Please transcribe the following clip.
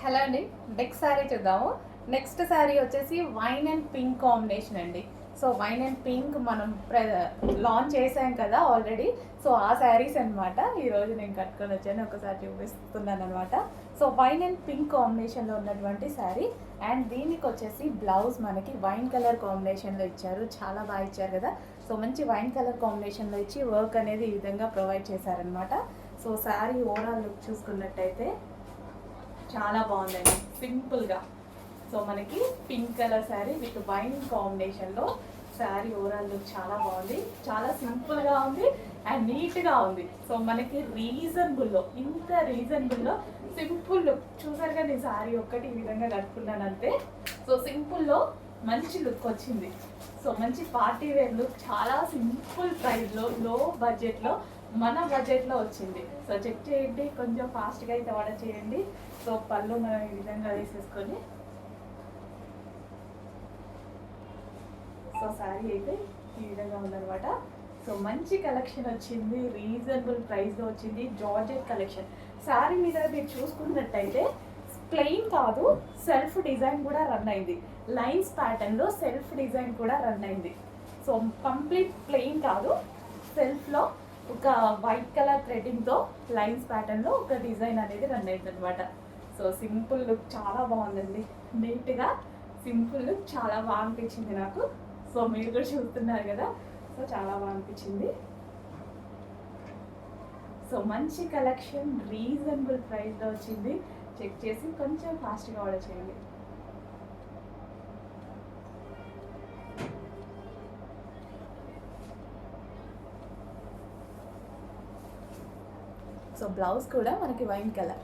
Hello అండి. Next sari చూద్దాము. Next sari వచ్చేసి వైన్ అండ్ పింక్ కాంబినేషన్ అండి. సో వైన్ అండ్ పింక్ మనం లాంచ్ చేసాం కదా ఆల్రెడీ. సో ఆ శారీస్ అనమాట ఈరోజు నేను కట్టుకొని వచ్చాను, ఒకసారి చూపిస్తున్నాను అనమాట. సో వైన్ అండ్ పింక్ కాంబినేషన్లో ఉన్నటువంటి శారీ, అండ్ దీనికి వచ్చేసి బ్లౌజ్ మనకి వైన్ కలర్ కాంబినేషన్లో ఇచ్చారు. చాలా బాగా ఇచ్చారు కదా. సో మంచి వైన్ కలర్ కాంబినేషన్లో ఇచ్చి వర్క్ అనేది ఈ విధంగా ప్రొవైడ్ చేశారనమాట. సో శారీ ఓవరాల్ లుక్ చూసుకున్నట్టయితే చాలా బాగుందండి, సింపుల్గా. సో మనకి pink colour sari with wine కాంబినేషన్లో శారీ ఓవరాల్ లుక్ చాలా బాగుంది, చాలా సింపుల్గా ఉంది అండ్ నీట్గా ఉంది. సో మనకి రీజనబుల్లో, ఇంత రీజనబుల్లో సింపుల్ లుక్ చూసారుగా. నేను శారీ ఒక్కటి ఈ విధంగా కట్టుకున్నాను అంతే. సో సింపుల్లో మంచి లుక్ వచ్చింది. సో మంచి పార్టీ వేర్ లుక్, చాలా సింపుల్ ప్రైస్లో, లో బడ్జెట్లో, మన బడ్జెట్లో వచ్చింది. సో చెక్ చేయండి, కొంచెం ఫాస్ట్గా అయితే ఆర్డర్ చేయండి. సో పళ్ళు మనం ఈ విధంగా వేసేసుకొని, సో శారీ అయితే ఈ విధంగా ఉందనమాట. సో మంచి కలెక్షన్ వచ్చింది, రీజనబుల్ ప్రైస్లో వచ్చింది. జార్జెట్ కలెక్షన్ శారీ మీద మీరు చూసుకున్నట్టయితే ప్లెయిన్ కాదు, సెల్ఫ్ డిజైన్ కూడా రన్ అయింది. లైన్స్ ప్యాటర్న్లో సెల్ఫ్ డిజైన్ కూడా రన్ అయింది. సో కంప్లీట్ ప్లెయిన్ కాదు, సెల్ఫ్లో ఒక వైట్ కలర్ థ్రెడ్డింగ్తో లైన్స్ ప్యాటర్న్లో ఒక డిజైన్ అనేది రన్ అయింది అనమాట. సో సింపుల్ లుక్ చాలా బాగుందండి, నీట్గా సింపుల్ లుక్ చాలా బాగా అనిపించింది నాకు. సో మీరు కూడా చూస్తున్నారు కదా. సో చాలా బాగా అనిపించింది. సో మంచి కలెక్షన్, రీజనబుల్ ప్రైస్లో వచ్చింది. చెక్ చేసి కొంచెం ఫాస్ట్గా ఆర్డర్ చేయండి. సో బ్లౌజ్ కూడా మనకి వైన్ కలర్.